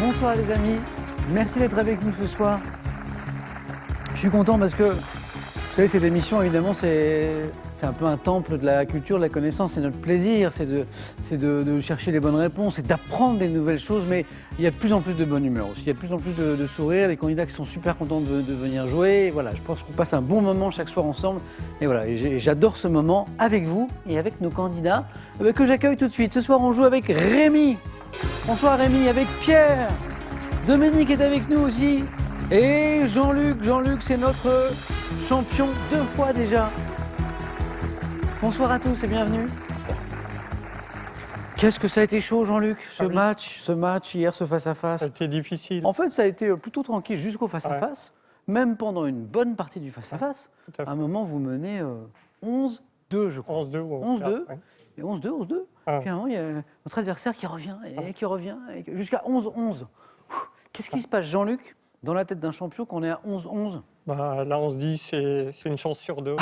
Bonsoir les amis, merci d'être avec nous ce soir. Je suis content parce que, vous savez, cette émission, évidemment, c'est un peu un temple de la culture, de la connaissance. C'est notre plaisir, c'est de chercher les bonnes réponses, c'est d'apprendre des nouvelles choses. Mais il y a de plus en plus de bonne humeur aussi, il y a de plus en plus de sourires, les candidats qui sont super contents de venir jouer. Et voilà, je pense qu'on passe un bon moment chaque soir ensemble. Et voilà, et j'adore ce moment avec vous et avec nos candidats que j'accueille tout de suite. Ce soir, on joue avec Rémi. Bonsoir Rémi, avec Pierre. Dominique est avec nous aussi. Et Jean-Luc. Jean-Luc, c'est notre champion 2 fois déjà. Bonsoir à tous et bienvenue. Qu'est-ce que ça a été chaud, Jean-Luc, ce match hier, ce face-à-face? Ça a été difficile. En fait, ça a été plutôt tranquille jusqu'au face-à-face. Même pendant une bonne partie du face-à-face. À un moment, vous menez 11-2, je crois. 11-2. 11-2. Et 11-2. Puis à un moment, il y a notre adversaire qui revient et qui revient. Jusqu'à 11-11. Qu'est-ce qui se passe, Jean-Luc, dans la tête d'un champion qu'on est à 11-11? Là, on se dit c'est une chance sur 2.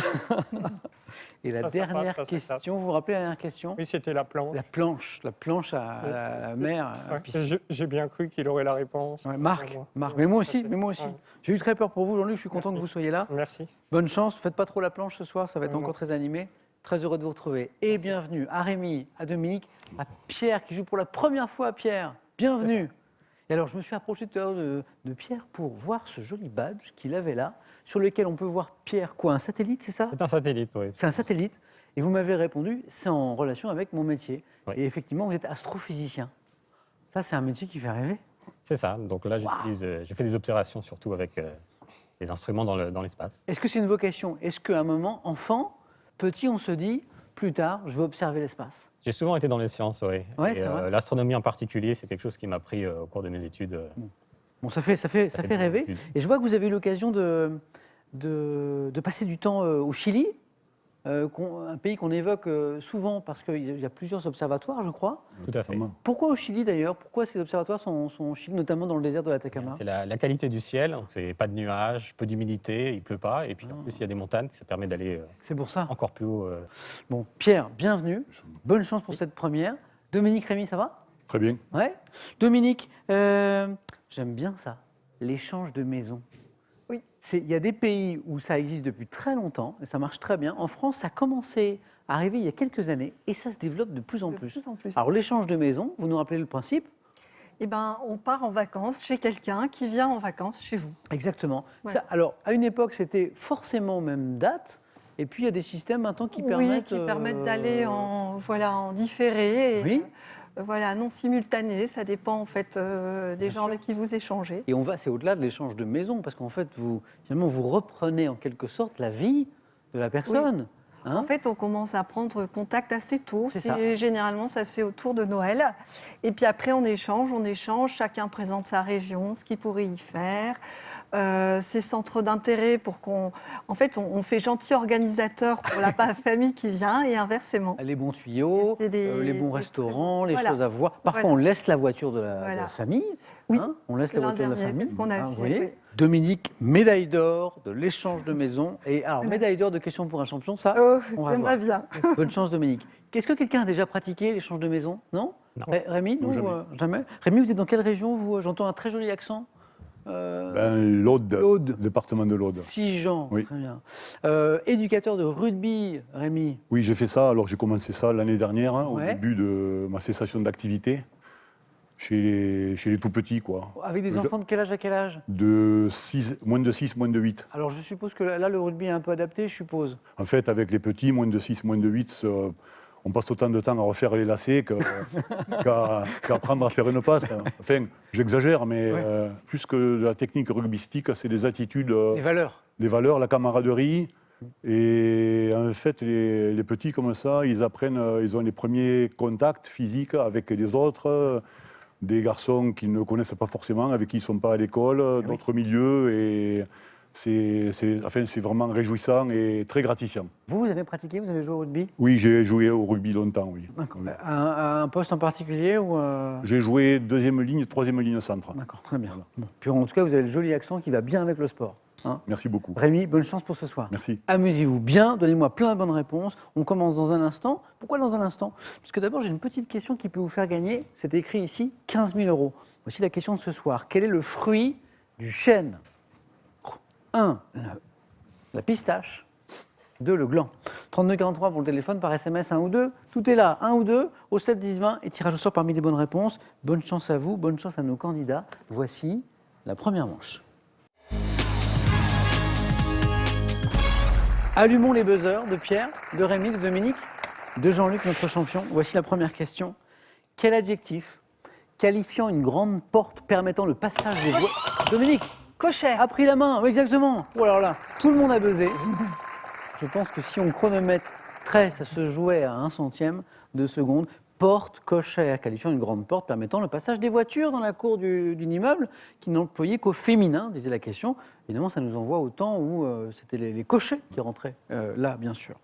Et la dernière question, vous vous rappelez la dernière question? Oui, c'était la planche. La planche à la mer. J'ai bien cru qu'il aurait la réponse. Ouais, Marc, mais moi aussi. J'ai eu très peur pour vous, Jean-Luc, je suis content que vous soyez là. Merci. Bonne chance, faites pas trop la planche ce soir, ça va être encore très animé. Très heureux de vous retrouver. Et bienvenue à Rémi, à Dominique, à Pierre qui joue pour la première fois. Pierre, bienvenue. Et alors, je me suis approché tout à l'heure de Pierre pour voir ce joli badge qu'il avait là, sur lequel on peut voir Pierre, quoi, un satellite, c'est ça? C'est un satellite, oui. C'est un satellite. Et vous m'avez répondu, c'est en relation avec mon métier. Oui. Et effectivement, vous êtes astrophysicien. Ça, c'est un métier qui fait rêver. C'est ça. Donc là, j'ai fait des observations surtout avec les instruments dans l'espace. Est-ce que c'est une vocation? Est-ce qu'à un moment, enfant, petit, on se dit, plus tard, je veux observer l'espace? J'ai souvent été dans les sciences, oui. Ouais, c'est vrai. L'astronomie en particulier, c'est quelque chose qui m'a pris au cours de mes études. Bon, ça fait rêver. Et je vois que vous avez eu l'occasion de passer du temps au Chili, un pays qu'on évoque souvent parce qu'il y a plusieurs observatoires, je crois. Tout à fait. Pourquoi au Chili d'ailleurs? Pourquoi ces observatoires sont au Chili, notamment dans le désert de l'Atacama? C'est la qualité du ciel. C'est pas de nuages, peu d'humidité, il pleut pas. Et puis en plus, il y a des montagnes, ça permet d'aller C'est pour ça. encore plus haut. Bon, Pierre, bienvenue. Bonne chance pour cette première. Dominique, Rémi, ça va? Très bien. Ouais. Dominique, j'aime bien ça, l'échange de maisons. Oui. Il y a des pays où ça existe depuis très longtemps et ça marche très bien. En France, ça a commencé à arriver il y a quelques années et ça se développe de plus en plus. De plus en plus. Alors l'échange de maisons, vous nous rappelez le principe? Eh ben, on part en vacances chez quelqu'un qui vient en vacances chez vous. Exactement. Voilà. Ça, alors, à une époque, c'était forcément aux mêmes dates. Et puis, il y a des systèmes maintenant qui permettent... Oui, qui permettent d'aller en différé. Et, Oui. non simultané. Ça dépend en fait des gens avec qui vous échangez. Et c'est au-delà de l'échange de maisons, parce qu'en fait, finalement, vous reprenez en quelque sorte la vie de la personne. Hein? En fait, on commence à prendre contact assez tôt. C'est ça. Généralement, ça se fait autour de Noël. Et puis après, on échange. Chacun présente sa région, ce qu'il pourrait y faire, ses centres d'intérêt pour qu'on... En fait, on fait gentil organisateur pour la famille qui vient et inversement. Les bons tuyaux, les bons restaurants, les choses à voir. Parfois, on laisse la voiture de la famille. Oui. Hein, on laisse la voiture de la famille. C'est ce qu'on a fait. Vous voyez, Oui. Dominique, médaille d'or de l'échange de maisons. Et alors, médaille d'or de questions pour un champion, ça, on va voir. J'aimerais bien. Bonne chance, Dominique. Est-ce que quelqu'un a déjà pratiqué l'échange de maisons? Non. Rémi, Non, jamais. Rémi, vous êtes dans quelle région, vous? J'entends un très joli accent. L'Aude, département de l'Aude. Sigean, Oui. très bien. Éducateur de rugby, Rémi. Oui, j'ai fait ça. Alors, j'ai commencé ça l'année dernière, au Ouais. début de ma cessation d'activité, chez les tout-petits, quoi. Avec des enfants de quel âge à quel âge? Moins de 6, moins de 8. Alors, je suppose que là, le rugby est un peu adapté, je suppose. En fait, avec les petits, moins de 6, moins de 8, on passe autant de temps à refaire les lacets qu'à apprendre à faire une passe. Enfin, j'exagère, mais plus que de la technique rugbystique, c'est des attitudes, Les valeurs. la camaraderie. Et en fait, les petits comme ça, ils apprennent, ils ont les premiers contacts physiques avec les autres, des garçons qu'ils ne connaissent pas forcément, avec qui ils ne sont pas à l'école, d'autres milieux. Et c'est vraiment réjouissant et très gratifiant. Vous avez pratiqué, vous avez joué au rugby? Oui, j'ai joué au rugby longtemps, oui. D'accord. Oui. À un poste en particulier ou J'ai joué deuxième ligne, troisième ligne centre. D'accord, très bien. Voilà. Bon. Puis en tout cas, vous avez le joli accent qui va bien avec le sport. hein. Merci beaucoup. Rémi, bonne chance pour ce soir. Merci. Amusez-vous bien, donnez-moi plein de bonnes réponses. On commence dans un instant. Pourquoi dans un instant? Parce que d'abord, j'ai une petite question qui peut vous faire gagner. C'est écrit ici, 15 000 euros. Voici la question de ce soir. Quel est le fruit du chêne? 1. La pistache. 2. Le gland. 3243 pour le téléphone, par SMS 1 ou 2. Tout est là, 1 ou 2, au 7, 10, 20. Et tirage au sort parmi les bonnes réponses. Bonne chance à vous, bonne chance à nos candidats. Voici la première manche. Allumons les buzzers de Pierre, de Rémi, de Dominique, de Jean-Luc, notre champion. Voici la première question. Quel adjectif qualifiant une grande porte permettant le passage des voies... Dominique Cochère. a pris la main, oui, exactement. Oh là là, tout le monde a buzzé. Je pense que si on chronométrait, ça se jouait à 1 centième de seconde. Porte cochère, qualifiant une grande porte permettant le passage des voitures dans la cour d'une immeuble qui n'employait qu'au féminin, disait la question. Évidemment, ça nous envoie au temps où c'était les cochers qui rentraient là, bien sûr.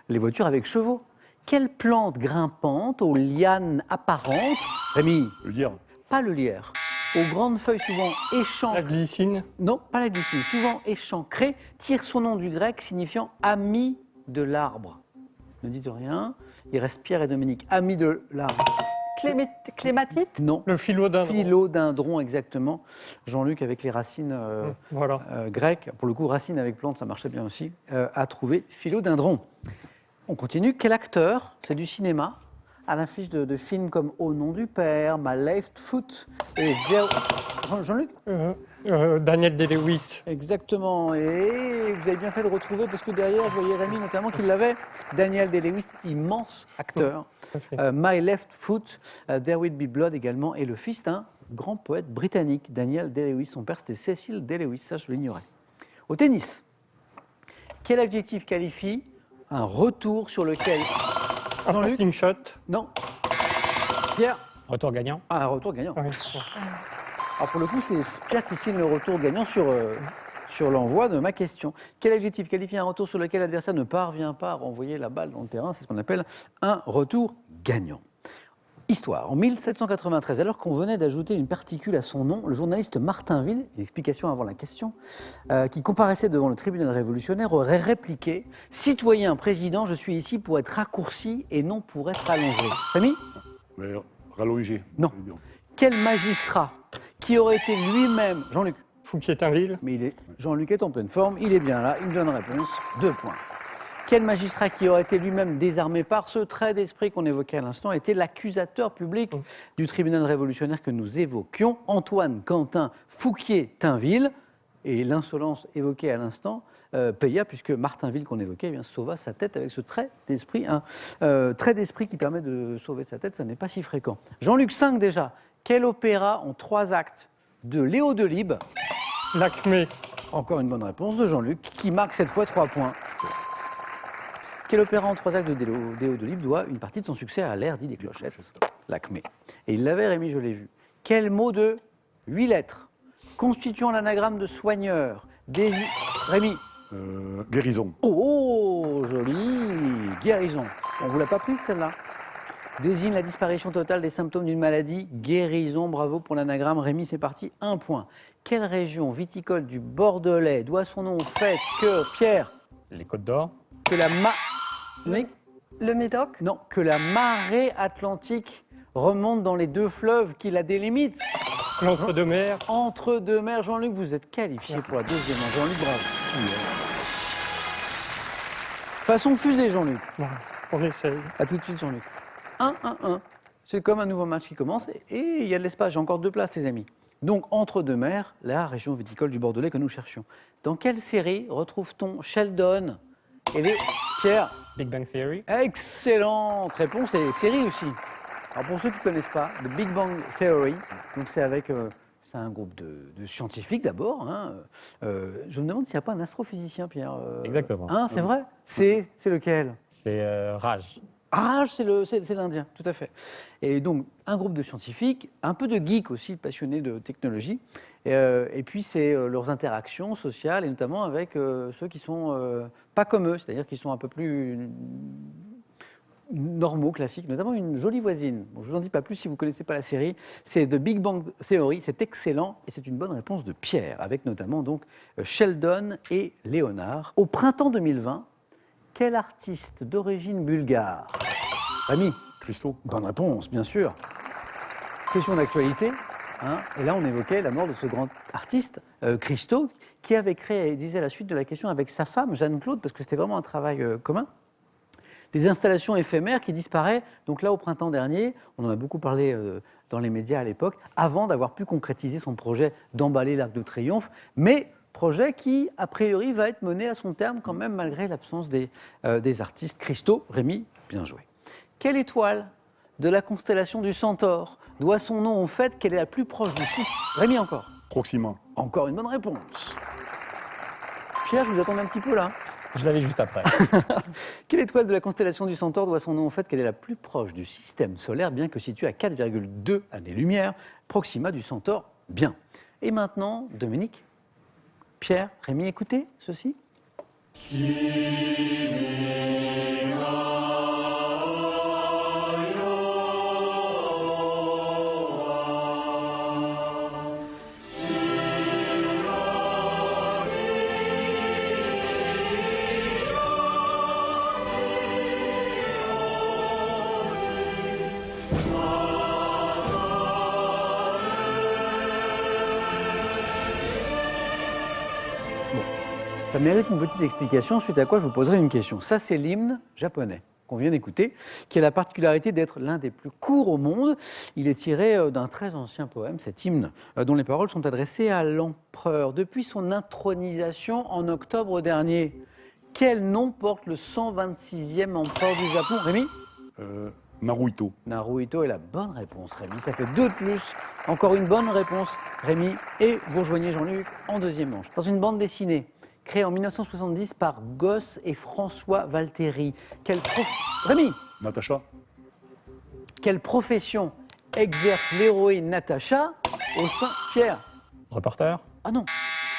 Les voitures avec chevaux. Quelle plante grimpante aux lianes apparentes, Rémi, Le lierre. pas le lierre, aux grandes feuilles souvent échancrées, La glycine. non, pas la glycine, souvent échancrée, tire son nom du grec signifiant ami de l'arbre. Ne dites rien. Il reste Pierre et Dominique, amis de l'arbre. Clématite. Non. Le philodendron. Philodendron, exactement. Jean-Luc, avec les racines Voilà. grecques, pour le coup, racines avec plante, ça marchait bien aussi, a trouvé philodendron. On continue. Quel acteur, c'est du cinéma, à l'affiche de films comme Au nom du père, My Left Foot et Jean-Luc? Daniel Day-Lewis. Exactement. Et vous avez bien fait de retrouver, parce que derrière, je voyais Rémi notamment qui l'avait. Daniel Day-Lewis, immense acteur. Tout à fait. My Left Foot, There Will Be Blood également, et le fils d'un grand poète britannique, Daniel Day-Lewis. Son père, c'était Cecil Day-Lewis, ça je l'ignorais. Au tennis, quel adjectif qualifie un retour sur lequel... Un Jean-Luc? passing shot. Non. Pierre? Retour gagnant. Ah, un retour gagnant. Oui. Alors pour le coup, c'est Pierre qui signe le retour gagnant sur l'envoi de ma question. Quel adjectif qualifie un retour sur lequel l'adversaire ne parvient pas à renvoyer la balle dans le terrain? C'est ce qu'on appelle un retour gagnant. Histoire. En 1793, alors qu'on venait d'ajouter une particule à son nom, le journaliste Martinville, une explication avant la question, qui comparaissait devant le tribunal révolutionnaire, aurait répliqué « Citoyen, président, je suis ici pour être raccourci et non pour être allongé. » Rémi? Mais rallongé. Non. Quel magistrat qui aurait été lui-même... Jean-Luc? Fouquier-Tinville. Mais Jean-Luc est en pleine forme, il est bien là, il me donne réponse, 2 points. Quel magistrat qui aurait été lui-même désarmé par ce trait d'esprit qu'on évoquait à l'instant était l'accusateur public du tribunal révolutionnaire que nous évoquions, Antoine Quentin Fouquier-Tinville. Et l'insolence évoquée à l'instant paya, puisque Martinville qu'on évoquait eh bien, sauva sa tête avec ce trait d'esprit. Un trait d'esprit qui permet de sauver sa tête, ça n'est pas si fréquent. Jean-Luc 5 déjà. Quel opéra en 3 actes de Léo Delibes? L'Acmé. Encore une bonne réponse de Jean-Luc, qui marque cette fois 3 points. Quel opéra en 3 actes de Léo Delibes doit une partie de son succès à l'air dit des clochettes? L'Acmé. Et il l'avait, Rémi, je l'ai vu. Quel mot de 8 lettres constituant l'anagramme de soigneur Rémi? Guérison. Oh, joli. Guérison. On ne vous l'a pas prise, celle-là? Désigne la disparition totale des symptômes d'une maladie. Guérison, bravo pour l'anagramme. Rémi, c'est parti, 1 point. Quelle région viticole du Bordelais doit son nom au fait que, Pierre, Les Côtes d'Or. que la Le Médoc. Non, que la marée atlantique remonte dans les 2 fleuves qui la délimitent. L'Entre-deux-Mers. Entre 2 mers, Jean-Luc, vous êtes qualifié pour la 2e manche. Jean-Luc, bravo. Façon fusée, Jean-Luc. Voilà. On essaye. A tout de suite, Jean-Luc. 1-1-1. C'est comme un nouveau match qui commence et il y a de l'espace. J'ai encore 2 places, les amis. Donc, entre 2 mers, la région viticole du Bordelais que nous cherchions. Dans quelle série retrouve-t-on Sheldon et les... Pierre? Big Bang Theory. Excellente réponse et série aussi. Alors, pour ceux qui ne connaissent pas, The Big Bang Theory, donc c'est avec... c'est un groupe de scientifiques d'abord. Hein. Je me demande s'il n'y a pas un astrophysicien, Pierre. Exactement. Hein, c'est vrai? C'est lequel? C'est Raj. Ah, c'est l'Indien, tout à fait. Et donc, un groupe de scientifiques, un peu de geeks aussi, passionnés de technologie. Et puis, c'est leurs interactions sociales, et notamment avec ceux qui sont pas comme eux, c'est-à-dire qui sont un peu plus normaux, classiques, notamment une jolie voisine. Bon, je ne vous en dis pas plus si vous ne connaissez pas la série. C'est The Big Bang Theory, c'est excellent et c'est une bonne réponse de Pierre, avec notamment donc Sheldon et Léonard. Au printemps 2020, quel artiste d'origine bulgare? Rémi, Christo. bonne réponse, bien sûr. Question d'actualité. Hein, et là, on évoquait la mort de ce grand artiste, Christo, qui avait créé, disait à la suite de la question, avec sa femme, Jeanne-Claude, parce que c'était vraiment un travail commun, des installations éphémères qui disparaissent. Donc là, au printemps dernier, on en a beaucoup parlé dans les médias à l'époque, avant d'avoir pu concrétiser son projet d'emballer l'Arc de Triomphe, mais projet qui, a priori, va être mené à son terme quand même, malgré l'absence des artistes. Christo, Rémi, bien joué. Quelle étoile de la constellation du Centaure doit son nom au fait qu'elle est la plus proche du système? Rémi, encore. Proxima. Encore une bonne réponse. Pierre, je vous attends un petit peu là. Je l'avais juste après. Quelle étoile de la constellation du Centaure doit son nom au fait qu'elle est la plus proche du système solaire, bien que située à 4,2 années-lumière? Proxima du Centaure, bien. Et maintenant, Dominique, Pierre, Rémi, écoutez ceci. Ça mérite une petite explication, suite à quoi je vous poserai une question. Ça, c'est l'hymne japonais qu'on vient d'écouter, qui a la particularité d'être l'un des plus courts au monde. Il est tiré d'un très ancien poème, cet hymne, dont les paroles sont adressées à l'empereur. Depuis son intronisation en octobre dernier, quel nom porte le 126e empereur du Japon? Rémi? Naruhito. Naruhito est la bonne réponse, Rémi. Ça fait 2 de plus. Encore une bonne réponse, Rémi. Et vous rejoignez Jean-Luc en deuxième manche. Dans une bande dessinée créée en 1970 par Gosse et François Valtéry. Rémi, Natacha. quelle profession exerce l'héroïne Natacha au sein... Pierre? Reporter? Ah non,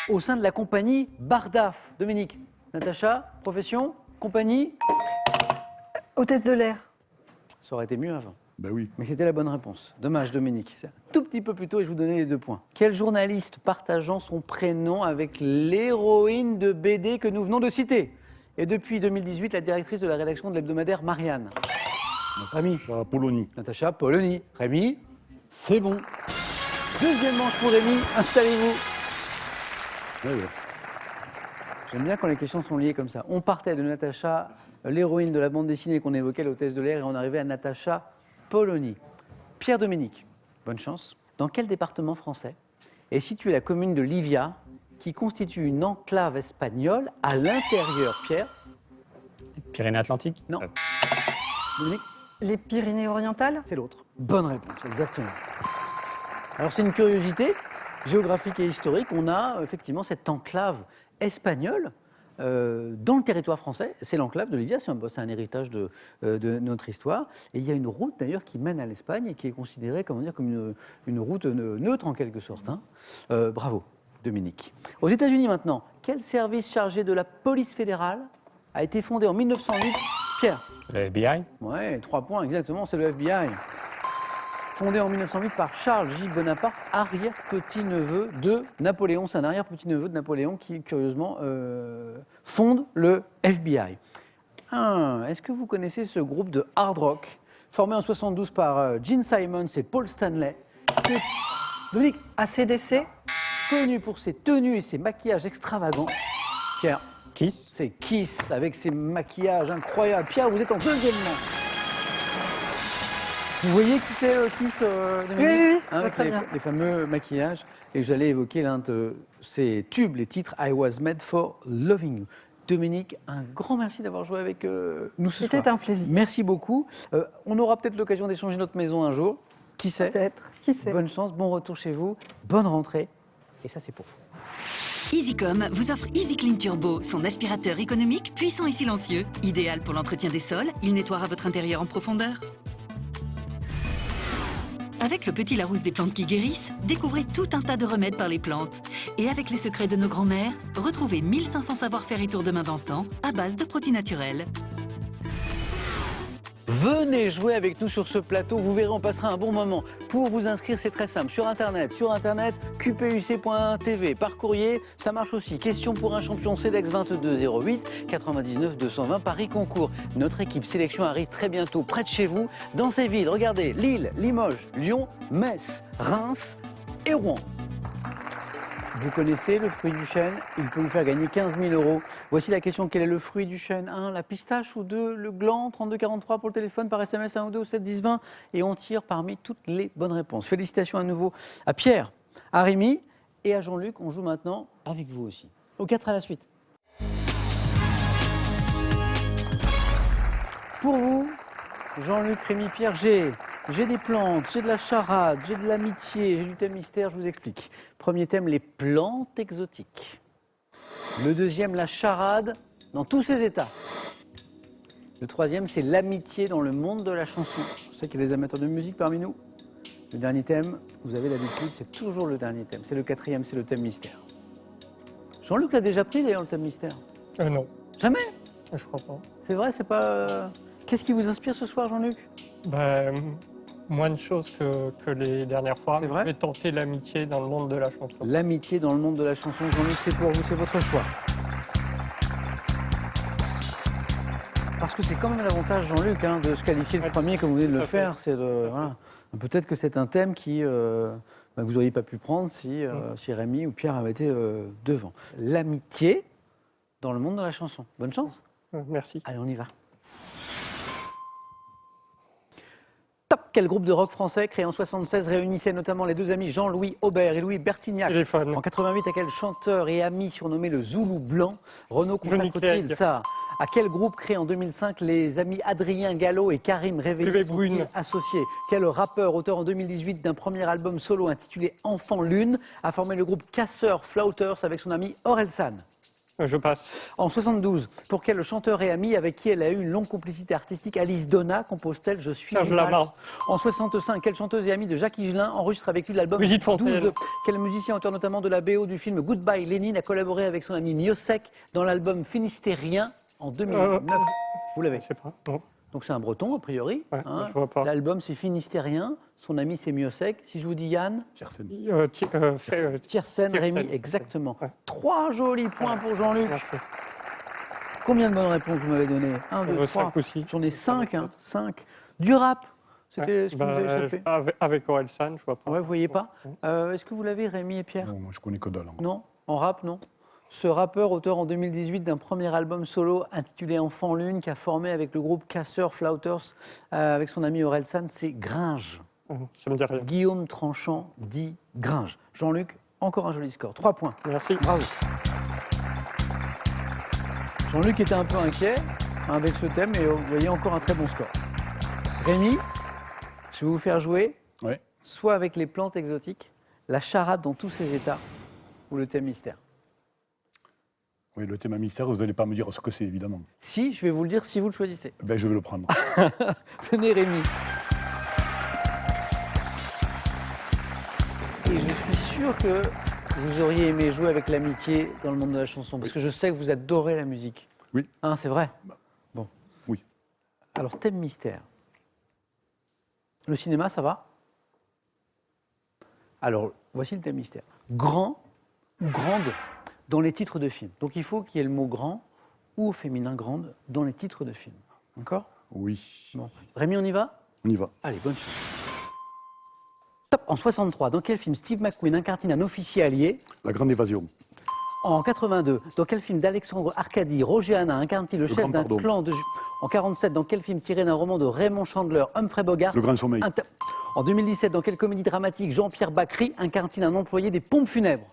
au sein de la compagnie Bardaf. Dominique? Natacha, profession, compagnie? Hôtesse de l'air. Ça aurait été mieux avant. Ben oui. Mais c'était la bonne réponse. Dommage, Dominique. C'est un tout petit peu plus tôt et je vous donnais les 2 points. Quel journaliste partageant son prénom avec l'héroïne de BD que nous venons de citer et depuis 2018, la directrice de la rédaction de l'hebdomadaire Marianne? Rémi? Natacha Polony. Natacha Polony. Rémi? C'est bon. Deuxième manche pour Rémi. Installez-vous. Ouais, ouais. J'aime bien quand les questions sont liées comme ça. On partait de Natacha, l'héroïne de la bande dessinée qu'on évoquait, l'hôtesse de l'air, et on arrivait à Natacha Polony. Pierre-Dominique, bonne chance. Dans quel département français est située la commune de Livia, qui constitue une enclave espagnole à l'intérieur? Pierre? Pyrénées-Atlantiques? Non. Dominique? Les Pyrénées-Orientales. C'est l'autre. Bonne réponse, exactement. Alors c'est une curiosité géographique et historique. On a effectivement cette enclave espagnole dans le territoire français. C'est l'enclave de Livia, c'est un héritage de notre histoire. Et il y a une route d'ailleurs qui mène à l'Espagne et qui est considérée comme une route neutre en quelque sorte. Hein. Bravo, Dominique. Aux États-Unis maintenant, quel service chargé de la police fédérale a été fondé en 1908? Pierre? Le FBI? Ouais, 3 points exactement, c'est le FBI. Fondé en 1908 par Charles J. Bonaparte, arrière-petit-neveu de Napoléon. C'est un arrière-petit-neveu de Napoléon qui, curieusement, fonde le FBI. Est-ce que vous connaissez ce groupe de hard rock, formé en 72 par Gene Simmons et Paul Stanley, Dominique, ACDC. connu pour ses tenues et ses maquillages extravagants? Pierre? Kiss? C'est Kiss, avec ses maquillages incroyables. Pierre, vous êtes en deuxième manche. Vous voyez qui c'est Kiss, Dominique? Oui, Avec très bien. les fameux maquillages. Et j'allais évoquer l'un de ces tubes, les titres I Was Made for Loving You. Dominique, un grand merci d'avoir joué avec nous ce soir. C'était un plaisir. Merci beaucoup. On aura peut-être l'occasion d'échanger notre maison un jour. Qui sait? Peut-être. Qui sait? Bonne chance, bon retour chez vous. Bonne rentrée. Et ça, c'est pour vous. EasyCom vous offre EasyClean Turbo, son aspirateur économique, puissant et silencieux. Idéal pour l'entretien des sols, il nettoiera votre intérieur en profondeur. Avec le petit Larousse des plantes qui guérissent, découvrez tout un tas de remèdes par les plantes. Et avec les secrets de nos grands-mères, retrouvez 1500 savoir-faire et tours de main d'antan à base de produits naturels. Venez jouer avec nous sur ce plateau, vous verrez, on passera un bon moment. Pour vous inscrire, c'est très simple, sur Internet, qpuc.tv, par courrier, ça marche aussi. Question pour un champion CEDEX 2208 99 220 Paris Concours. Notre équipe sélection arrive très bientôt près de chez vous, dans ces villes, regardez, Lille, Limoges, Lyon, Metz, Reims et Rouen. Vous connaissez le fruit du chêne, il peut vous faire gagner 15 000 €. Voici la question, quel est le fruit du chêne? 1, la pistache, ou 2, le gland? 32 43 pour le téléphone, par SMS 1 ou 2 ou 7 10 20. Et on tire parmi toutes les bonnes réponses. Félicitations à nouveau à Pierre, à Rémi et à Jean-Luc. On joue maintenant avec vous aussi. Au 4 à la suite. Pour vous, Jean-Luc, Rémi, Pierre, j'ai des plantes, j'ai de la charade, j'ai de l'amitié, j'ai du thème mystère, je vous explique. Premier thème, les plantes exotiques. Le deuxième, la charade dans tous ses états. Le troisième, c'est l'amitié dans le monde de la chanson. Je sais qu'il y a des amateurs de musique parmi nous. Le dernier thème, vous avez l'habitude, c'est toujours le dernier thème. C'est le quatrième, c'est le thème mystère. Jean-Luc l'a déjà pris d'ailleurs, le thème mystère. Non, Jamais? je crois pas. C'est vrai, c'est pas... Qu'est-ce qui vous inspire ce soir, Jean-Luc? Ben, moins de choses que les dernières fois. C'est vrai? Je vais tenter l'amitié dans le monde de la chanson. L'amitié dans le monde de la chanson, Jean-Luc, c'est pour vous, c'est votre choix. Parce que c'est quand même l'avantage, Jean-Luc, hein, de se qualifier le premier comme vous venez de le faire. C'est voilà. Peut-être que c'est un thème que vous n'auriez pas pu prendre si Rémi ou Pierre avaient été devant. L'amitié dans le monde de la chanson. Bonne chance. Merci. Allez, on y va. Top. Quel groupe de rock français créé en 1976 réunissait notamment les deux amis Jean-Louis Aubert et Louis Bertignac? Téléphone. En 88, à quel chanteur et ami surnommé le Zoulou Blanc Renaud consacre-t-il Clegg. ça? À quel groupe créé en 2005 les amis Adrien Gallo et Karim Réveillé Uwe sont-ils Brune. associés? Quel rappeur, auteur en 2018 d'un premier album solo intitulé Enfant Lune, a formé le groupe Casseurs Flouters avec son ami Orelsan? Je passe. En 72, pour quel chanteur et ami avec qui elle a eu une longue complicité artistique Alice Donna compose-t-elle Je suis Serge Rival? Lama. En 65, quelle chanteuse et amie de Jacques Higelin enregistre avec lui l'album Brigitte Fontaine. 12? Quel musicien auteur notamment de la BO du film Goodbye Lénine a collaboré avec son ami Miosek dans l'album Finistérien en 2009? Vous l'avez. Je sais pas. Non. Donc c'est un breton a priori. Ouais, je vois pas. L'album c'est Finistérien, son ami c'est Miosek. Si je vous dis Yann, Tiersen. Tiersen, Rémi, exactement. Ouais. 3 jolis points pour Jean-Luc. Merci. Combien de bonnes réponses vous m'avez donné? 1, 2, 3. 5 aussi. J'en ai 5, 5. Du rap, c'était ce qui vous a échappé. Avec Orelsan, je vois pas. Ouais, vous voyez pas. Est-ce que vous l'avez, Rémi et Pierre? Non, moi je connais que dalle. Non. En rap, non. Ce rappeur, auteur en 2018 d'un premier album solo intitulé Enfant Lune, qui a formé avec le groupe Casseurs Flouters avec son ami Orelsan, c'est Gringe. Ça me dit rien. Guillaume Tranchant dit Gringe. Jean-Luc, encore un joli score. 3 points. Merci. Bravo. Jean-Luc était un peu inquiet avec ce thème, mais vous voyez encore un très bon score. Rémi, je vais vous faire jouer Ouais. soit avec les plantes exotiques, la charade dans tous ses états, ou le thème mystère. Oui, le thème mystère, vous n'allez pas me dire ce que c'est, évidemment. Si, je vais vous le dire si vous le choisissez. Ben, je vais le prendre. Venez Rémi. Et je suis sûr que vous auriez aimé jouer avec l'amitié dans le monde de la chanson, parce que je sais que vous adorez la musique. Oui. Hein, c'est vrai? Bon. Oui. Alors, thème mystère. Le cinéma, ça va? Alors, voici le thème mystère. Grand ou grande dans les titres de films. Donc, il faut qu'il y ait le mot grand ou au féminin grande dans les titres de films. D'accord? Oui. Bon. Rémi, on y va? On y va. Allez, bonne chance. Top. En 63, dans quel film Steve McQueen incarne un officier allié? La grande évasion. En 82, dans quel film d'Alexandre Arcadi Roger Hanin incarne-t-il le chef Grand d'un Pardon. clan de... En 47, dans quel film tiré d'un roman de Raymond Chandler Humphrey Bogart Le grand sommeil. En 2017, dans quelle comédie dramatique Jean-Pierre Bacry incarne-t-il un employé des pompes funèbres?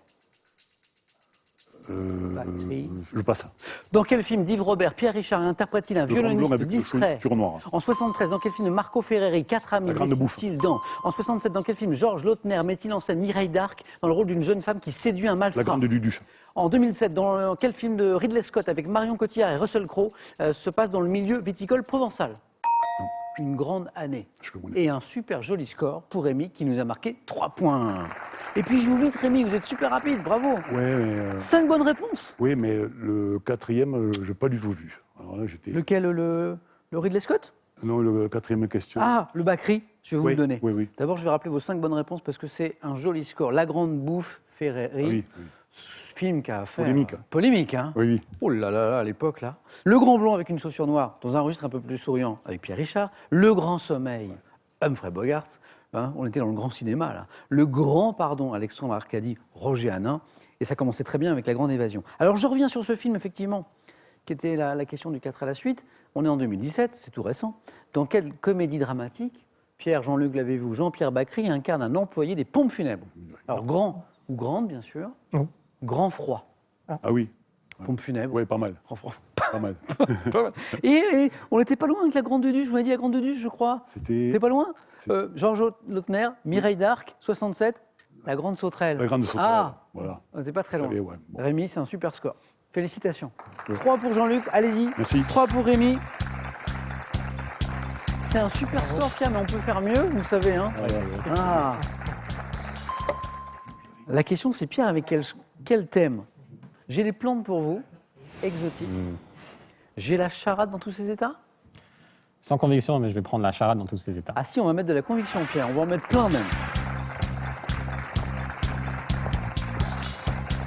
Je passe. Dans quel film d'Yves Robert Pierre Richard interprète-t-il un Le grand blond violoniste avec distrait? le noir. En 73, dans quel film de Marco Ferreri, 4 amis La Grande Bouffe. récite-t-il dans? En 67, dans quel film Georges Lautner met-il en scène Mireille d'Arc dans le rôle d'une jeune femme qui séduit un malfrat? La grande Duduche. En 2007, dans quel film de Ridley Scott avec Marion Cotillard et Russell Crowe se passe dans le milieu viticole provençal? Une grande année. Je le connais. Et un super joli score pour Rémi qui nous a marqué 3 points. Et puis je vous vite Rémi, vous êtes super rapide, bravo. Ouais, mais, 5 bonnes réponses. oui, mais le quatrième, je n'ai pas du tout vu. Alors là, j'étais. Lequel, le Ridley Scott? Non, le quatrième question. Ah, le Bakri, je vais vous Oui, le donner. oui, oui. D'abord, je vais rappeler vos 5 bonnes réponses parce que c'est un joli score. La Grande Bouffe, Ferreri, Ah oui, oui. film qui a fait... Polémique. Polémique, hein. Oui, oui. Oh là là là, à l'époque, là. Le Grand Blond avec une chaussure noire, dans un registre un peu plus souriant, avec Pierre Richard. Le Grand Sommeil, Humphrey Bogart. Hein, on était dans le grand cinéma, là. Le Grand Pardon, Alexandre Arcadie, Roger Hanin. Et ça commençait très bien avec La Grande Évasion. Alors, je reviens sur ce film, effectivement, qui était la question du 4 à la suite. On est en 2017, c'est tout récent. Dans quelle comédie dramatique, Pierre, Jean-Luc, l'avez-vous, Jean-Pierre Bacry incarne un employé des pompes funèbres? Alors, grand ou grande, bien sûr. Grand froid. Ah oui. Pompes funèbres. Oui, pas mal. Grand froid. Pas mal. Pas mal. Et on n'était pas loin avec la Grande Duduche, vous m'avez dit la Grande Duduche, je crois. C'était T'es pas loin Georges Lautner, Mireille d'Arc, 67, la Grande Sauterelle. la grande sauterelle. Ah, Voilà. on n'était pas très loin. J'avais, ouais, bon. Rémi, c'est un super score. Félicitations. 3 pour Jean-Luc, allez-y. Merci. 3 pour Rémi. C'est un super score, Pierre, mais on peut faire mieux, vous savez. Hein. Ah. La question, c'est Pierre, avec quel thème? J'ai les plantes pour vous, exotiques. J'ai la charade dans tous ses états. Sans conviction, mais je vais prendre la charade dans tous ses états. Ah si, on va mettre de la conviction, Pierre. On va en mettre plein même.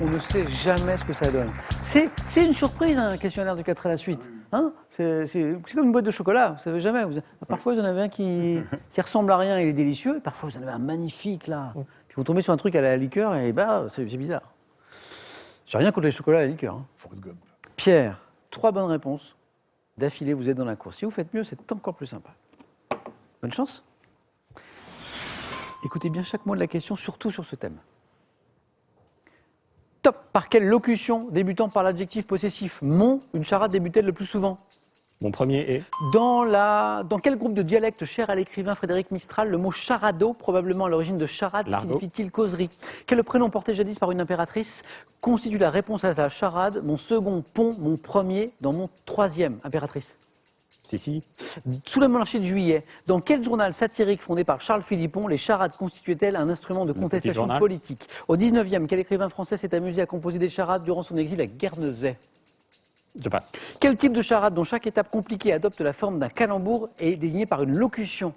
On ne sait jamais ce que ça donne. C'est une surprise, un questionnaire de 4 à la suite. Hein, c'est comme une boîte de chocolat, vous ne savez jamais. Parfois, vous en avez un qui ressemble à rien, il est délicieux. Et parfois, vous en avez un magnifique, là. Puis vous tombez sur un truc à la liqueur et bah, c'est bizarre. J'ai rien contre les chocolats à la liqueur. Hein. Forrest Gump. Pierre, 3 bonnes réponses. D'affilée, vous êtes dans la course. Si vous faites mieux, c'est encore plus sympa. Bonne chance. Écoutez bien chaque mot de la question, surtout sur ce thème. Top. Par quelle locution, débutant par l'adjectif possessif mon, une charade débutait le plus souvent? Mon premier est Dans quel groupe de dialectes cher à l'écrivain Frédéric Mistral, le mot charado, probablement à l'origine de charade, L'argot. signifie-t-il causerie? Quel prénom porté jadis par une impératrice constitue la réponse à la charade? Mon second pont, mon premier, dans mon troisième impératrice. si. Sous la monarchie de Juillet, dans quel journal satirique fondé par Charles Philippon, les charades constituaient-elles un instrument de contestation Journal. politique? Au 19e, quel écrivain français s'est amusé à composer des charades durant son exil à Guernesey? Je passe. Quel type de charade dont chaque étape compliquée adopte la forme d'un calembour est désigné par une locution?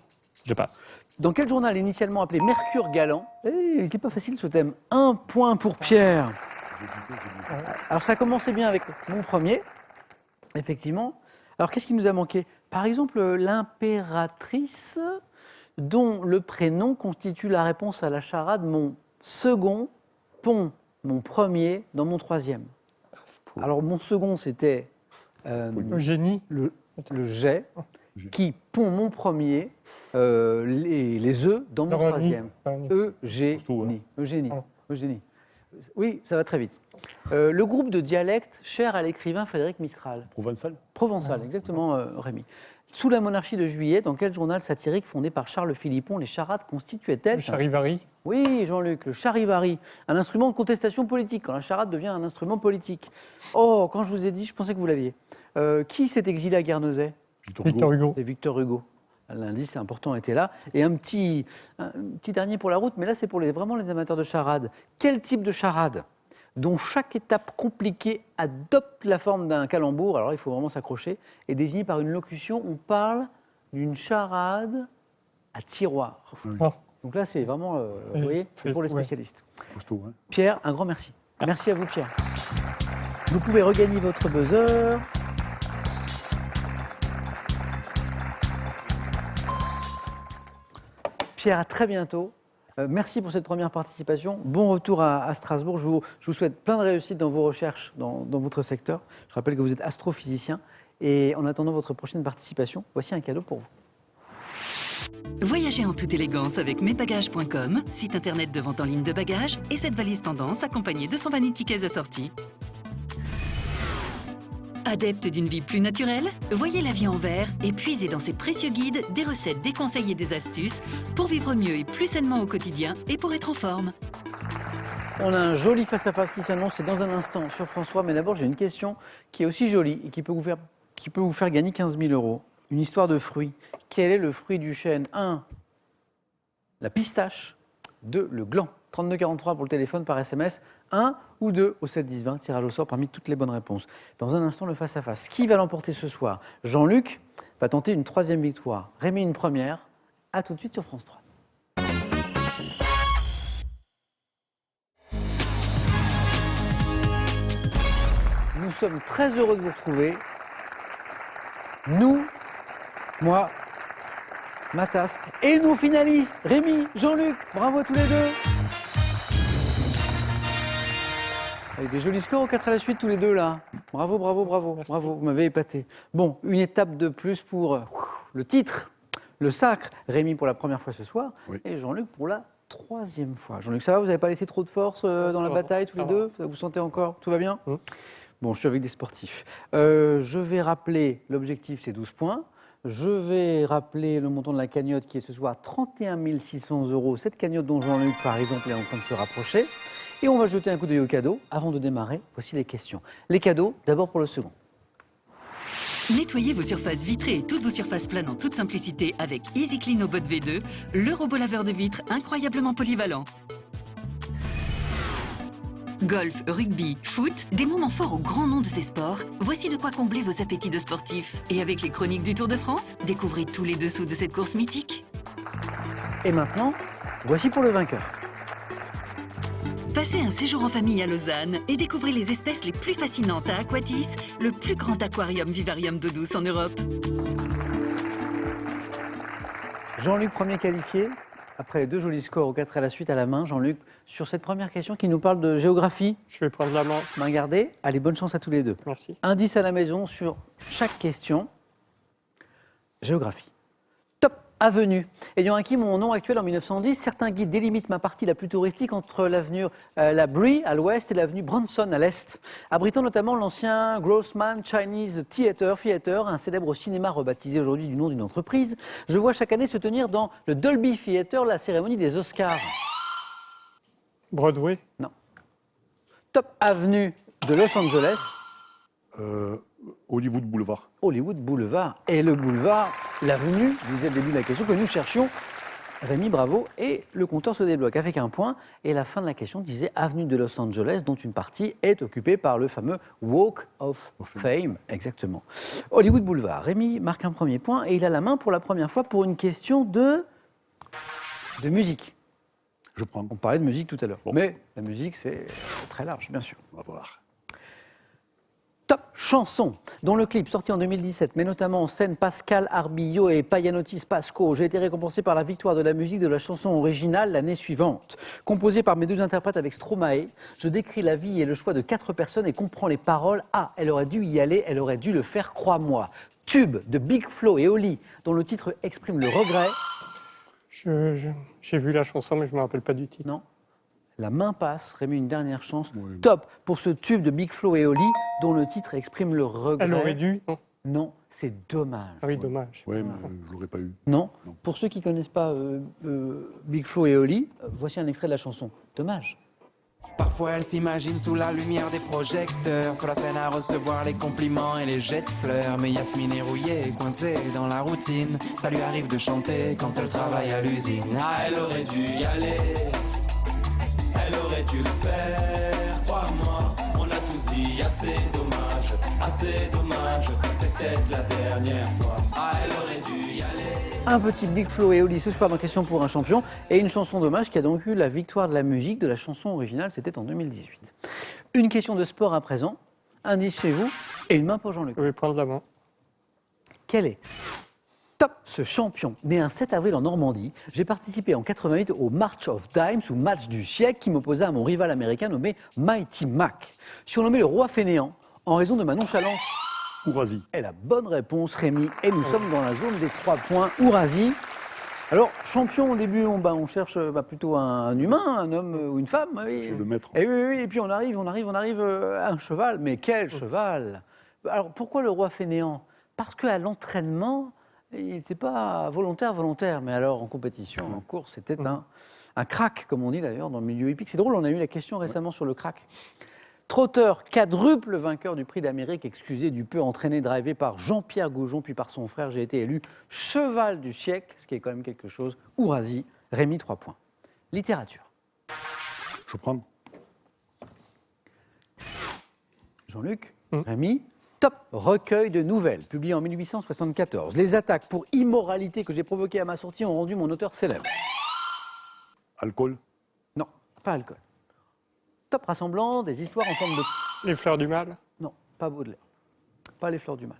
Je passe. Dans quel journal initialement appelé Mercure Galant? Il n'était pas facile ce thème. 1 point pour Pierre. Alors ça commençait bien avec mon premier, effectivement. Alors qu'est-ce qui nous a manqué? Par exemple, l'impératrice, dont le prénom constitue la réponse à la charade mon second, pont, mon premier, dans mon troisième. Alors mon second, c'était Eugénie. le jet, qui pond mon premier, les œufs dans mon troisième. Eugénie. Eugénie. Oui, ça va très vite. Le groupe de dialectes cher à l'écrivain Frédéric Mistral. Provençal, exactement, Rémi. Sous la monarchie de Juillet, dans quel journal satirique fondé par Charles Philippon, les charades constituaient-elles? Le Charivari. Oui, Jean-Luc, le charivari, un instrument de contestation politique, quand la charade devient un instrument politique. Oh, quand je vous ai dit, je pensais que vous l'aviez. Qui s'est exilé à Guernesey? Victor Hugo. C'est Victor Hugo. L'indice important était là. Et un petit dernier pour la route, mais là c'est pour vraiment les amateurs de charade. Quel type de charade dont chaque étape compliquée adopte la forme d'un calembour, alors il faut vraiment s'accrocher, est désignée par une locution? On parle d'une charade à tiroir. Oh. Donc là c'est vraiment, vous voyez, c'est pour les spécialistes. Costaud, hein. Pierre, un grand merci. Merci à vous Pierre. Vous pouvez regagner votre buzzer. Pierre, à très bientôt. Merci pour cette première participation. Bon retour à Strasbourg. Je vous souhaite plein de réussite dans vos recherches dans votre secteur. Je rappelle que vous êtes astrophysicien. Et en attendant votre prochaine participation, voici un cadeau pour vous. Voyagez en toute élégance avec mesbagages.com, site internet de vente en ligne de bagages, et cette valise tendance accompagnée de son vanity case assorti. Adepte d'une vie plus naturelle, voyez la vie en vert et puisez dans ces précieux guides des recettes, des conseils et des astuces pour vivre mieux et plus sainement au quotidien et pour être en forme. On a un joli face-à-face qui s'annonce, c'est dans un instant sur François, mais d'abord j'ai une question qui est aussi jolie et qui peut vous faire gagner 15 000 €. Une histoire de fruits. Quel est le fruit du chêne? 1. La pistache. 2. Le gland. 3243 pour le téléphone par SMS. 1 ou 2 au 7 10 20, tirage au sort parmi toutes les bonnes réponses. Dans un instant, le face-à-face. Qui va l'emporter ce soir? Jean-Luc, va tenter une 3e victoire. Rémi, une première. À tout de suite sur France 3. Nous sommes très heureux de vous retrouver. Nous, moi, Matas et nos finalistes, Rémi, Jean-Luc, bravo à tous les deux. Avec des jolis scores aux 4 à la suite tous les deux là. Bravo, bravo, bravo, bravo, vous m'avez épaté. Bon, une étape de plus pour le titre, le sacre. Rémi pour la première fois ce soir et Jean-Luc pour la 3e fois. Jean-Luc, ça va, vous n'avez pas laissé trop de force dans la bataille tous les deux? Vous sentez encore? Tout va bien? Bon, je suis avec des sportifs. Je vais rappeler, l'objectif c'est 12 points. Je vais rappeler le montant de la cagnotte qui est ce soir 31 600 €. Cette cagnotte dont Jean-Luc, par exemple, est en train de se rapprocher. Et on va jeter un coup d'œil aux cadeaux. Avant de démarrer, voici les questions. Les cadeaux, d'abord pour le second. Nettoyez vos surfaces vitrées et toutes vos surfaces planes en toute simplicité avec Easy Clean au Bot V2, le robot laveur de vitres incroyablement polyvalent. Golf, rugby, foot, des moments forts au grand nom de ces sports, voici de quoi combler vos appétits de sportifs. Et avec les chroniques du Tour de France, découvrez tous les dessous de cette course mythique. Et maintenant, voici pour le vainqueur. Passez un séjour en famille à Lausanne et découvrez les espèces les plus fascinantes à Aquatis, le plus grand aquarium-vivarium d'eau douce en Europe. Jean-Luc, premier qualifié. Après les 2 jolis scores aux 4 à la suite à la main, Jean-Luc, sur cette première question qui nous parle de géographie. Je vais prendre la main. Main gardée. Allez, bonne chance à tous les deux. Merci. Indice à la maison sur chaque question. Géographie. Top avenue. Ayant acquis mon nom actuel en 1910, certains guides délimitent ma partie la plus touristique entre l'avenue La Brie à l'ouest et l'avenue Bronson à l'est, abritant notamment l'ancien Grossman Chinese Theatre, un célèbre cinéma rebaptisé aujourd'hui du nom d'une entreprise. Je vois chaque année se tenir dans le Dolby Theatre la cérémonie des Oscars. Broadway. Non. Top avenue de Los Angeles. Hollywood Boulevard. Hollywood Boulevard. Et le boulevard, l'avenue, je vous disais au début de la question, que nous cherchions. Rémi, bravo. Et le compteur se débloque avec un point. Et la fin de la question disait avenue de Los Angeles, dont une partie est occupée par le fameux Walk of Fame. Exactement. Hollywood Boulevard. Rémi marque un premier point et il a la main pour la première fois pour une question de musique. Je prends. On parlait de musique tout à l'heure. Bon. Mais la musique, c'est très large, bien sûr. On va voir. Top chanson, dont le clip sorti en 2017 met notamment en scène Pascal Arbillo et Payanotis Pasco. J'ai été récompensé par la victoire de la musique de la chanson originale l'année suivante. Composée par mes 2 interprètes avec Stromae, je décris la vie et le choix de 4 personnes et comprends les paroles. Ah, elle aurait dû y aller, elle aurait dû le faire, crois-moi. Tube de Big Flo et Oli, dont le titre exprime le regret. J'ai vu la chanson, mais je ne me rappelle pas du titre. Non. La main passe, Rémi, une dernière chance. Oui. Top pour ce tube de Big Flo et Oli, dont le titre exprime le regret. Elle aurait dû. Non. Non, c'est dommage. Ah oui, dommage. Oui, mais je ne l'aurais pas eu. Non. Non. Pour ceux qui ne connaissent pas Big Flo et Oli, voici un extrait de la chanson. Dommage. Parfois elle s'imagine sous la lumière des projecteurs, sur la scène à recevoir les compliments et les jets de fleurs. Mais Yasmine est rouillée, coincée dans la routine. Ça lui arrive de chanter quand elle travaille à l'usine. Ah, elle aurait dû y aller, elle aurait dû le faire, crois-moi. On a tous dit assez dommage, c'était la dernière fois. Ah, elle aurait dû y aller. Un petit Big Flo et Oli ce soir dans Question pour un champion et une chanson dommage qui a donc eu la victoire de la musique de la chanson originale, c'était en 2018. Une question de sport à présent, indice chez vous et une main pour Jean-Luc. Je vais prendre la main. Quel est top ce champion né un 7 avril en Normandie? J'ai participé en 88 au March of Dimes ou match du siècle qui m'opposait à mon rival américain nommé Mighty Mac. Surnommé le roi fainéant en raison de ma nonchalance. Ourasi. Et la bonne réponse, Rémi. Et nous sommes dans la zone des 3 points. Ourasi. Alors, champion, au début, on cherche plutôt un humain, un homme ou une femme. Je vais le mettre. Et oui, et puis on arrive à un cheval. Mais quel cheval! Alors, pourquoi le roi fainéant? Parce qu'à l'entraînement, il n'était pas volontaire. Mais alors, en compétition, en course, c'était un crack, comme on dit d'ailleurs dans le milieu hippique. C'est drôle, on a eu la question récemment sur le crack. Trotteur, quadruple vainqueur du prix d'Amérique, excusez du peu, entraîné, drivé par Jean-Pierre Goujon, puis par son frère, j'ai été élu cheval du siècle, ce qui est quand même quelque chose. Ourasi, Rémi, 3 points. Littérature. Je prends. Jean-Luc, Rémi, Top, recueil de nouvelles, publié en 1874. Les attaques pour immoralité que j'ai provoquées à ma sortie ont rendu mon auteur célèbre. Alcool. Non, pas alcool. Top, rassemblant des histoires en forme de... Les fleurs du mal. Non, pas Baudelaire. Pas les fleurs du mal.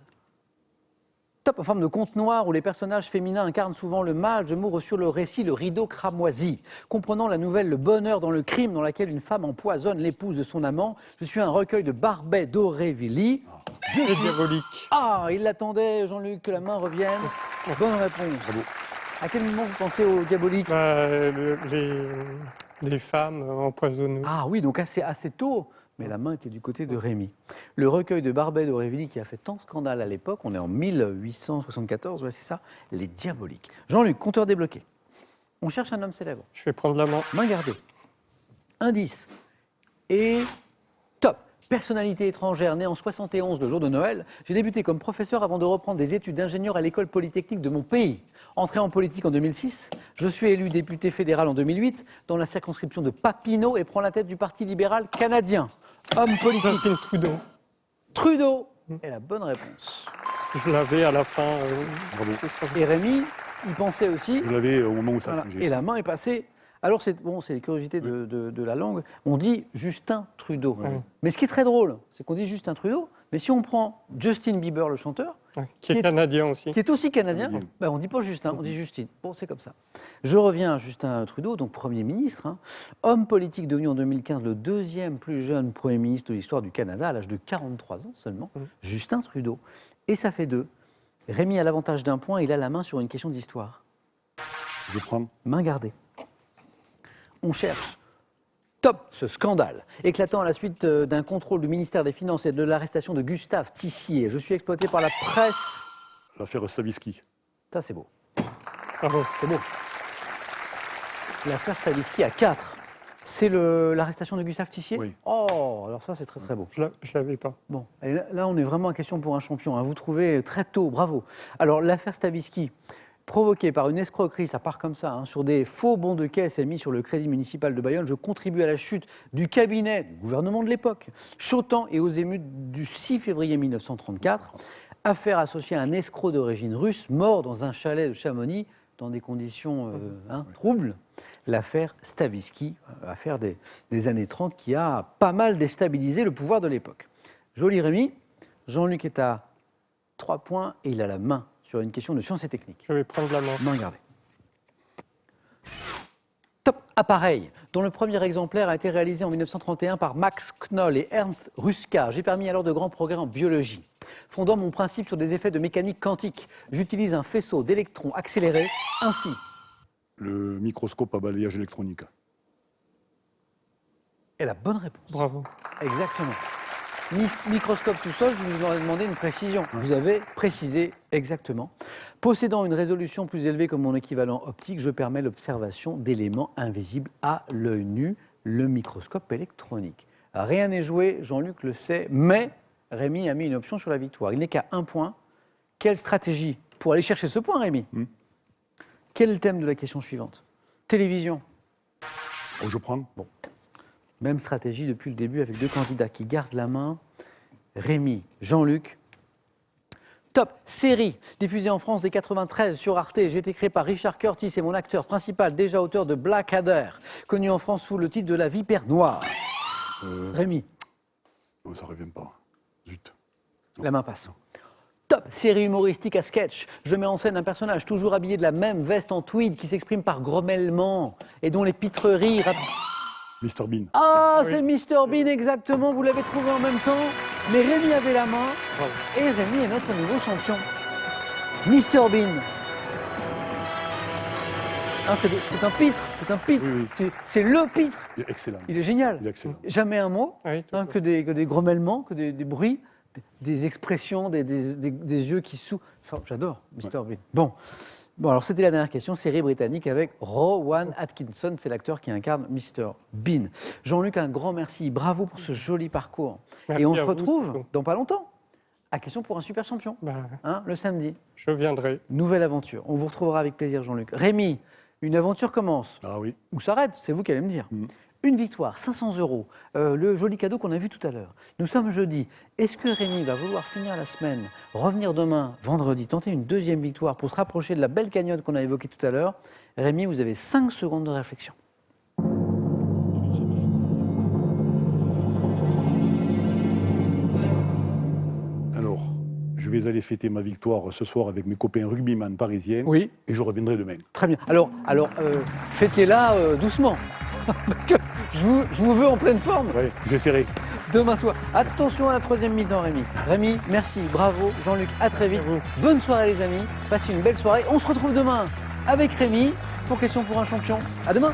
Top, en forme de conte noir où les personnages féminins incarnent souvent le mal, je m'ouvre sur le récit Le rideau cramoisi. Comprenant la nouvelle Le bonheur dans le crime, dans laquelle une femme empoisonne l'épouse de son amant, je suis un recueil de Barbet d'Aurevilly. Et diabolique. Ah, il l'attendait, Jean-Luc, que la main revienne. Bonne réponse. Bravo. À quel moment vous pensez au diabolique? Les femmes empoisonnées. Ah oui, donc assez tôt. Mais la main était du côté de Rémy. Le recueil de Barbet d'Aurevilly qui a fait tant scandale à l'époque, on est en 1874, ouais, c'est ça, Les Diaboliques. Jean-Luc, compteur débloqué. On cherche un homme célèbre. Je vais prendre la main. Main gardée. Indice. Et top. Personnalité étrangère, née en 71, le jour de Noël. J'ai débuté comme professeur avant de reprendre des études d'ingénieur à l'école polytechnique de mon pays. Entré en politique en 2006, je suis élu député fédéral en 2008 dans la circonscription de Papineau et prends la tête du Parti libéral canadien. Homme politique. Justin Trudeau. Trudeau est la bonne réponse. Je l'avais à la fin. Bravo. Et Rémy, il pensait aussi. Je l'avais au moment où ça a Voilà. changé. Et la main est passée. Alors, c'est les curiosités de la langue. On dit Justin Trudeau. Oui. Mais ce qui est très drôle, c'est qu'on dit Justin Trudeau, mais si on prend Justin Bieber, le chanteur, Ouais, qui est canadien aussi. qui est aussi canadien, Canadien. ben on ne dit pas Justin, on dit Justine. Bon, c'est comme ça. Je reviens à Justin Trudeau, donc Premier ministre, hein. Homme politique devenu en 2015 le deuxième plus jeune Premier ministre de l'histoire du Canada, à l'âge de 43 ans seulement, Justin Trudeau. Et ça fait 2. Rémi a l'avantage d'un point, il a la main sur une question d'histoire. Je prends. Main gardée. On cherche. Top, ce scandale, éclatant à la suite d'un contrôle du ministère des Finances et de l'arrestation de Gustave Tissier. Je suis exploité par la presse. L'affaire Stavisky. Ça, c'est beau. Bravo. C'est beau. L'affaire Stavisky à 4. C'est l'arrestation de Gustave Tissier? Oui. Oh, alors ça, c'est très très beau. Je ne l'avais pas. Bon, et là, on est vraiment à question pour un champion, hein. Vous trouvez très tôt, bravo. Alors, l'affaire Stavisky, provoquée par une escroquerie, ça part comme ça, hein, sur des faux bons de caisse émis sur le crédit municipal de Bayonne, je contribue à la chute du cabinet du gouvernement de l'époque, Chotan et aux émeutes du 6 février 1934. Affaire associée à un escroc d'origine russe, mort dans un chalet de Chamonix, dans des conditions troubles. L'affaire Stavisky, affaire des années 30, qui a pas mal déstabilisé le pouvoir de l'époque. Joli Rémi, Jean-Luc est à 3 points et il a la main sur une question de sciences et techniques. Je vais prendre la main. Main gardée. Top appareil, dont le premier exemplaire a été réalisé en 1931 par Max Knoll et Ernst Ruska. J'ai permis alors de grands progrès en biologie. Fondant mon principe sur des effets de mécanique quantique, j'utilise un faisceau d'électrons accélérés, ainsi. Le microscope à balayage électronique. Et la bonne réponse. Bravo. Exactement. Microscope tout seul, je vous aurais demandé une précision. Vous avez précisé exactement. Possédant une résolution plus élevée que mon équivalent optique, je permets l'observation d'éléments invisibles à l'œil nu, le microscope électronique. Rien n'est joué, Jean-Luc le sait, mais Rémi a mis une option sur la victoire. Il n'est qu'à 1 point. Quelle stratégie pour aller chercher ce point, Rémi? Quel est le thème de la question suivante? Télévision. Oh, je prends. Bon. Même stratégie depuis le début avec 2 candidats qui gardent la main. Rémi, Jean-Luc. Top, série diffusée en France dès 93 sur Arte. J'ai été créé par Richard Curtis et mon acteur principal, déjà auteur de Blackadder, connu en France sous le titre de La Vipère Noire. Rémi, Non, ça ne revient pas. Zut. la main passe. Top, série humoristique à sketch. Je mets en scène un personnage toujours habillé de la même veste en tweed qui s'exprime par grommellement et dont les pitreries... Mr Bean. Ah, Oui. c'est Mr Bean, exactement, vous l'avez trouvé en même temps. Mais Rémi avait la main, Bravo. et Rémi est notre nouveau champion. Mr Bean. Ah, c'est un pitre, c'est un pitre. Oui, C'est le pitre. Il est excellent. Il est génial. Il est excellent. Jamais un mot, Oui, tout à fait. que des grommellements, que des bruits, des expressions, des yeux qui soufflent. Enfin, j'adore Mr Bean. Bon, alors c'était la dernière question, série britannique avec Rowan Atkinson, c'est l'acteur qui incarne Mr Bean. Jean-Luc, un grand merci, bravo pour ce joli parcours. Merci Et on à se vous, retrouve surtout. dans pas longtemps à Question pour un super champion, Bah, le samedi. je viendrai. Nouvelle aventure, on vous retrouvera avec plaisir Jean-Luc. Rémi, une aventure commence Ah oui. ou s'arrête, c'est vous qui allez me dire. une victoire, 500 €, le joli cadeau qu'on a vu tout à l'heure. Nous sommes jeudi. Est-ce que Rémi va vouloir finir la semaine, revenir demain, vendredi, tenter une deuxième victoire pour se rapprocher de la belle cagnotte qu'on a évoquée tout à l'heure? Rémi, vous avez 5 secondes de réflexion. Alors, je vais aller fêter ma victoire ce soir avec mes copains rugbyman parisiens. Oui. Et je reviendrai demain. Très bien. Alors fêtez-la doucement. Parce que je vous veux en pleine forme. Oui, j'essaierai. Demain soir. Attention à la troisième mi-temps, Rémi. Rémi, merci, bravo. Jean-Luc, à très vite. Bonne soirée, les amis. Passez une belle soirée. On se retrouve demain avec Rémi pour Question pour un champion. À demain.